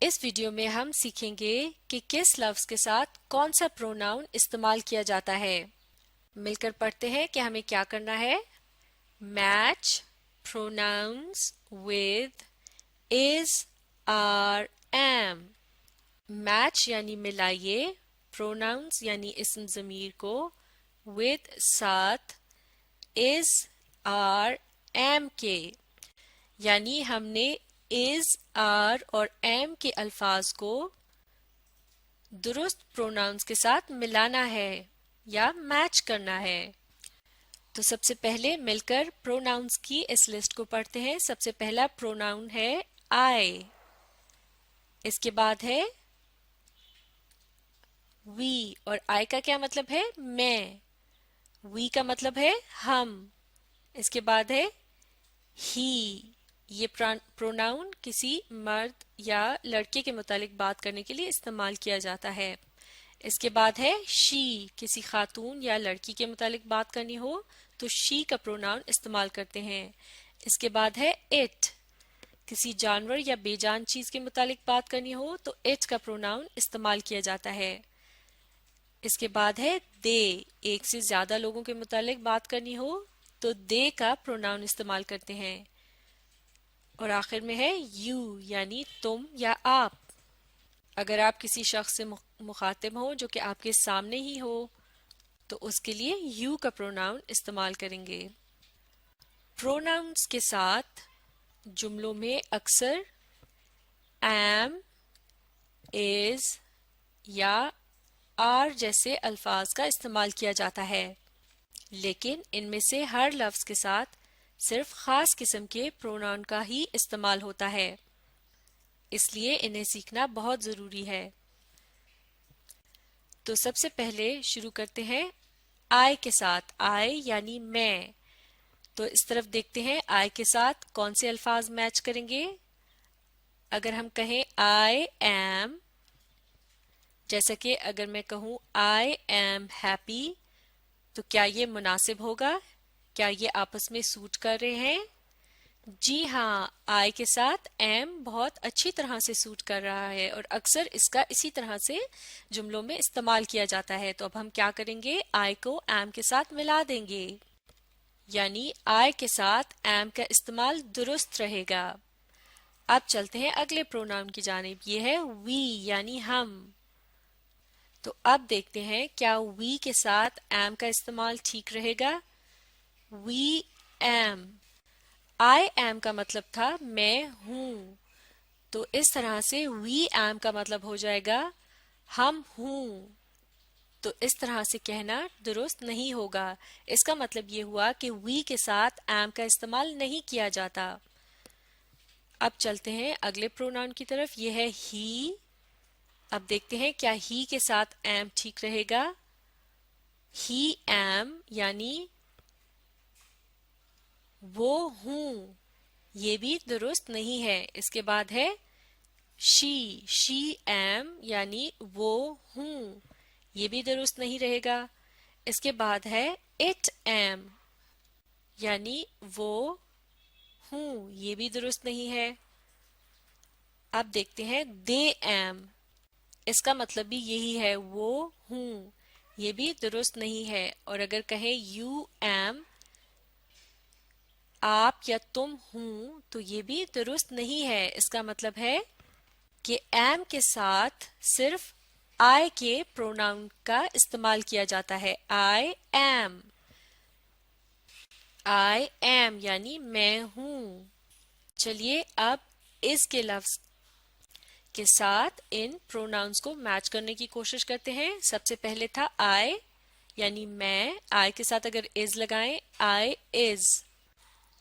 اس video میں ہم سیکھیں گے کہ کس لفظ کے ساتھ کون سا پروناؤن استعمال کیا جاتا ہے۔ مل کر پڑھتے ہیں کہ ہمیں کیا کرنا ہے۔ Match pronouns with is are am۔ Match یعنی ملائیے، pronouns یعنی اسم ضمیر کو، with ساتھ، is are am کے، یعنی ہم نے is are اور am کے الفاظ کو درست پروناؤنس کے ساتھ ملانا ہے یا میچ کرنا ہے۔ تو سب سے پہلے مل کر پروناؤنس کی اس لسٹ کو پڑھتے ہیں۔ سب سے پہلا پروناؤن ہے I، اس کے بعد ہے we، اور I کا کیا مطلب ہے؟ میں۔ we کا مطلب ہے ہم۔ اس کے بعد ہے he، یہ پروناؤن کسی مرد یا لڑکے کے متعلق بات کرنے کے لیے استعمال کیا جاتا ہے۔ اس کے بعد ہے she، کسی خاتون یا لڑکی کے متعلق بات کرنی ہو تو she کا پروناؤن استعمال کرتے ہیں۔ اس کے بعد ہے it، کسی جانور یا بے جان چیز کے متعلق بات کرنی ہو تو it کا پروناؤن استعمال کیا جاتا ہے۔ اس کے بعد ہے they، ایک سے زیادہ لوگوں کے متعلق بات کرنی ہو تو they کا پروناؤن استعمال کرتے ہیں۔ اور آخر میں ہے you، یعنی تم یا آپ۔ اگر آپ کسی شخص سے مخاطب ہوں جو کہ آپ کے سامنے ہی ہو تو اس کے لیے you کا پروناؤن استعمال کریں گے۔ پروناؤنس کے ساتھ جملوں میں اکثر am، is یا are جیسے الفاظ کا استعمال کیا جاتا ہے، لیکن ان میں سے ہر لفظ کے ساتھ صرف خاص قسم کے پروناؤن کا ہی استعمال ہوتا ہے، اس لیے انہیں سیکھنا بہت ضروری ہے۔ تو سب سے پہلے شروع کرتے ہیں I کے ساتھ۔ I یعنی میں۔ تو اس طرف دیکھتے ہیں I کے ساتھ کون سے الفاظ میچ کریں گے۔ اگر ہم کہیں I am، جیسا کہ اگر میں کہوں I am happy تو کیا یہ مناسب ہوگا؟ کیا یہ آپس میں سوٹ کر رہے ہیں؟ جی ہاں، I کے ساتھ am بہت اچھی طرح سے سوٹ کر رہا ہے اور اکثر اس کا اسی طرح سے جملوں میں استعمال کیا جاتا ہے۔ تو اب ہم کیا کریں گے؟ I کو am کے ساتھ ملا دیں گے، یعنی I کے ساتھ am کا استعمال درست رہے گا۔ اب چلتے ہیں اگلے پروناؤن کی جانب، یہ ہے we، یعنی ہم۔ تو اب دیکھتے ہیں کیا we کے ساتھ am کا استعمال ٹھیک رہے گا۔ we am، I am کا مطلب تھا میں ہوں، تو اس طرح سے we am کا مطلب ہو جائے گا ہم ہوں۔ تو اس طرح سے کہنا درست نہیں ہوگا، اس کا مطلب یہ ہوا کہ we کے ساتھ am کا استعمال نہیں کیا جاتا۔ اب چلتے ہیں اگلے پروناؤن کی طرف، یہ ہے he۔ اب دیکھتے ہیں کیا he کے ساتھ am ٹھیک رہے گا۔ he am یعنی وہ ہوں، یہ بھی درست نہیں ہے۔ اس کے بعد ہے she am یعنی وہ ہوں، یہ بھی درست نہیں رہے گا۔ اس کے بعد ہے it am یعنی وہ ہوں، یہ بھی درست نہیں ہے۔ اب دیکھتے ہیں they am، اس کا مطلب بھی یہی ہے وہ ہوں، یہ بھی درست نہیں ہے۔ اور اگر کہیں you am، آپ یا تم ہوں، تو یہ بھی درست نہیں ہے۔ اس کا مطلب ہے کہ am کے ساتھ صرف I کے پروناؤن کا استعمال کیا جاتا ہے۔ I am یعنی میں ہوں۔ چلیے اب اس کے لفظ کے ساتھ ان پروناؤنس کو میچ کرنے کی کوشش کرتے ہیں۔ سب سے پہلے تھا I یعنی میں، I کے ساتھ اگر is لگائیں I is،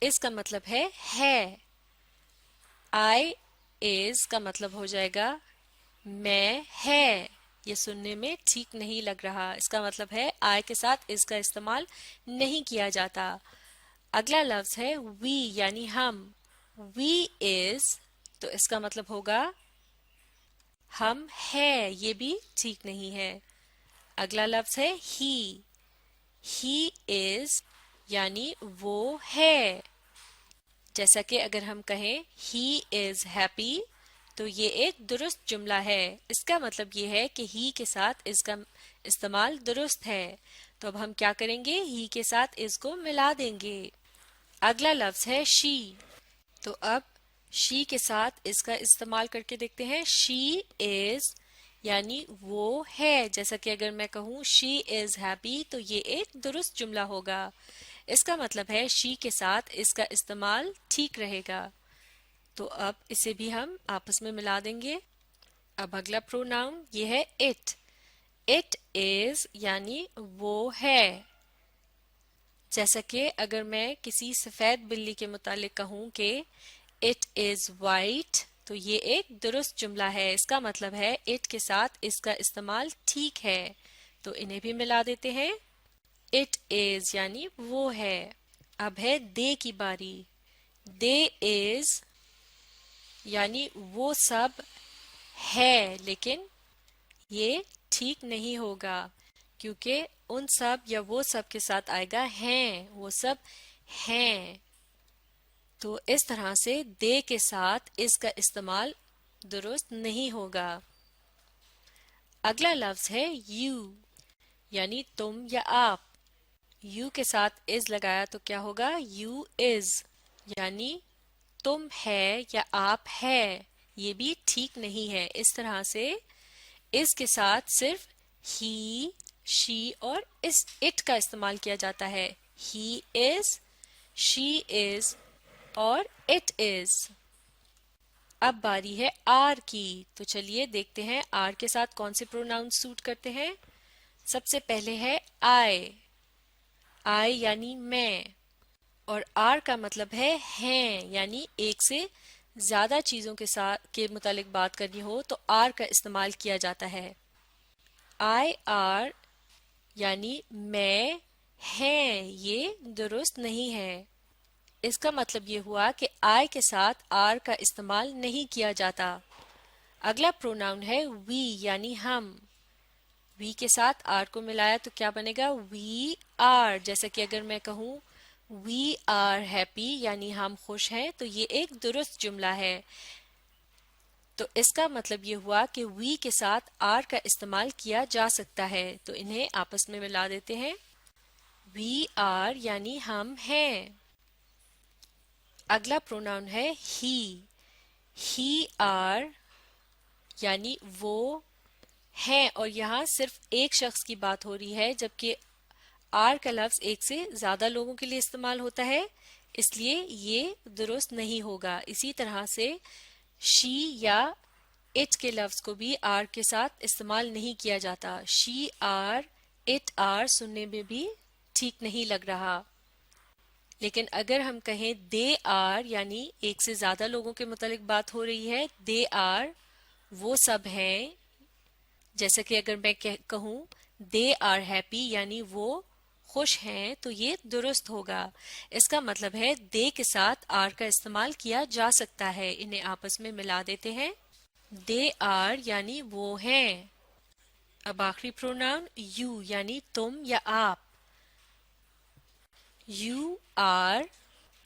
اس کا مطلب ہے I is کا مطلب ہو جائے گا میں ہے۔ یہ سننے میں ٹھیک نہیں لگ رہا، اس کا مطلب ہے I کے ساتھ is کا استعمال نہیں کیا جاتا۔ اگلا لفظ ہے we یعنی ہم۔ we is، تو اس کا مطلب ہوگا ہم ہے، یہ بھی ٹھیک نہیں ہے۔ اگلا لفظ ہے he is یعنی وہ ہے۔ جیسا کہ اگر ہم کہیں he is happy تو یہ ایک درست جملہ ہے. اس کا مطلب یہ ہے کہ ہی کے ساتھ اس کا استعمال درست ہے. تو اب ہم کیا کریں گے؟ ہی کے ساتھ اس کو ملا دیں گے. اگلا لفظ ہے شی. تو اب شی کے ساتھ اس کا استعمال کر کے دیکھتے ہیں. شی از یعنی وہ ہے. جیسا کہ اگر میں کہوں شی از ہیپی تو یہ ایک درست جملہ ہوگا. اس کا مطلب ہے شی کے ساتھ اس کا استعمال ٹھیک رہے گا. تو اب اسے بھی ہم آپس میں ملا دیں گے. اب اگلا پروناؤن یہ ہے اٹ. اٹ از یعنی وہ ہے. جیسا کہ اگر میں کسی سفید بلی کے متعلق کہوں کہ اٹ از وائٹ تو یہ ایک درست جملہ ہے. اس کا مطلب ہے اٹ کے ساتھ اس کا استعمال ٹھیک ہے. تو انہیں بھی ملا دیتے ہیں. اٹ از یعنی وہ ہے. اب ہے دے کی باری. دے از یعنی وہ سب ہے، لیکن یہ ٹھیک نہیں ہوگا کیونکہ ان سب یا وہ سب کے ساتھ آئے گا ہیں. وہ سب ہیں. تو اس طرح سے دے کے ساتھ اس کا استعمال درست نہیں ہوگا. اگلا لفظ ہے یو یعنی تم یا آپ. یو کے ساتھ از لگایا تو کیا ہوگا؟ یو از یعنی تم ہے یا آپ ہے. یہ بھی ٹھیک نہیں ہے. اس طرح سے اس کے ساتھ صرف ہی، شی اور اٹ کا استعمال کیا جاتا ہے. ہی از، شی از اور اٹ از. اب باری ہے آر کی. تو چلیے دیکھتے ہیں آر کے ساتھ کون سے پروناؤن سوٹ کرتے ہیں. سب سے پہلے ہے آئی. آئی یعنی میں، اور آر کا مطلب ہے ہیں. یعنی ایک سے زیادہ چیزوں کے متعلق بات کرنی ہو تو آر کا استعمال کیا جاتا ہے. آئی آر یعنی میں، ہیں، یہ درست نہیں ہے. اس کا مطلب یہ ہوا کہ آئی کے ساتھ آر کا استعمال نہیں کیا جاتا. اگلا پروناؤن ہے وی یعنی ہم. وی کے ساتھ آر کو ملایا تو کیا بنے گا؟ We are. جیسا کہ اگر میں کہوں وی آر ہیپی یعنی ہم خوش ہیں تو یہ ایک درست جملہ ہے. تو اس کا مطلب یہ ہوا کہ وی کے ساتھ آر کا استعمال کیا جا سکتا ہے. تو انہیں آپس میں ملا دیتے ہیں. وی آر یعنی ہم ہیں. اگلا پروناؤن ہے ہی. ہی آر یعنی وہ ہیں، اور یہاں صرف ایک شخص کی بات ہو رہی ہے جبکہ آر کا لفظ ایک سے زیادہ لوگوں کے لیے استعمال ہوتا ہے، اس لیے یہ درست نہیں ہوگا. اسی طرح سے شی یا اٹ کے لفظ کو بھی آر کے ساتھ استعمال نہیں کیا جاتا. شی آر، اٹ آر سننے میں بھی ٹھیک نہیں لگ رہا. لیکن اگر ہم کہیں دے آر یعنی ایک سے زیادہ لوگوں کے متعلق بات ہو رہی ہے، دے آر وہ سب ہیں. جیسا کہ اگر میں کہوں دے آر ہیپی یعنی وہ خوش ہیں تو یہ درست ہوگا. اس کا مطلب ہے دے کے ساتھ آر کا استعمال کیا جا سکتا ہے. انہیں آپس میں ملا دیتے ہیں. دے آر یعنی وہ ہیں. اب آخری پروناؤن یو یعنی تم یا آپ. یو آر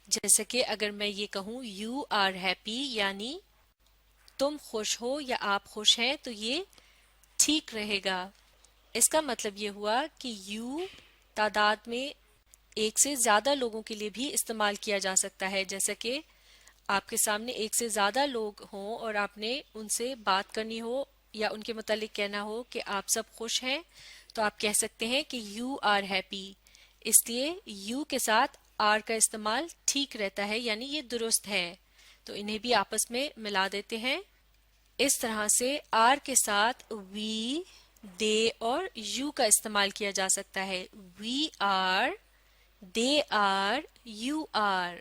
جیسا کہ اگر میں یہ کہوں یو آر ہیپی یعنی تم خوش ہو یا آپ خوش ہیں تو یہ ٹھیک رہے گا. اس کا مطلب یہ ہوا کہ یو تعداد میں ایک سے زیادہ لوگوں کے لیے بھی استعمال کیا جا سکتا ہے. جیسا کہ آپ کے سامنے ایک سے زیادہ لوگ ہوں اور آپ نے ان سے بات کرنی ہو یا ان کے متعلق کہنا ہو کہ آپ سب خوش ہیں تو آپ کہہ سکتے ہیں کہ یو آر ہیپی. اس لیے یو کے ساتھ آر کا استعمال ٹھیک رہتا ہے یعنی یہ درست ہے. تو انہیں بھی آپس میں ملا دیتے ہیں. اس طرح سے آر کے ساتھ وی، دے اور یو کا استعمال کیا جا سکتا ہے. We are, they are, you are.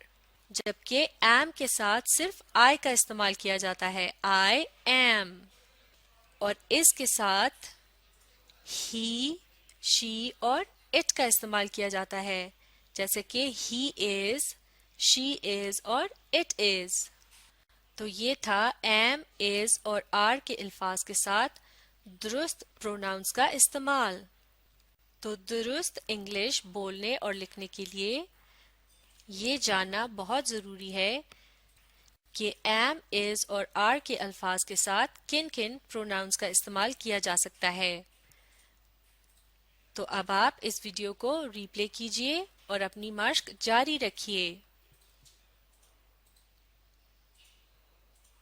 جبکہ ایم کے ساتھ صرف آئی کا استعمال کیا جاتا ہے. I am. اور اس کے ساتھ ہی، شی اور اٹ کا استعمال کیا جاتا ہے. جیسے کہ ہی از، شی از اور اٹ از. تو یہ تھا ایم، از اور آر کے الفاظ کے ساتھ درست پروناؤنس کا استعمال. تو درست انگلش بولنے اور لکھنے کے لیے یہ جاننا بہت ضروری ہے کہ am, is اور are کے الفاظ کے ساتھ کن کن پروناؤنس کا استعمال کیا جا سکتا ہے۔ تو اب آپ اس ویڈیو کو ری پلے کیجئے اور اپنی مشق جاری رکھیے۔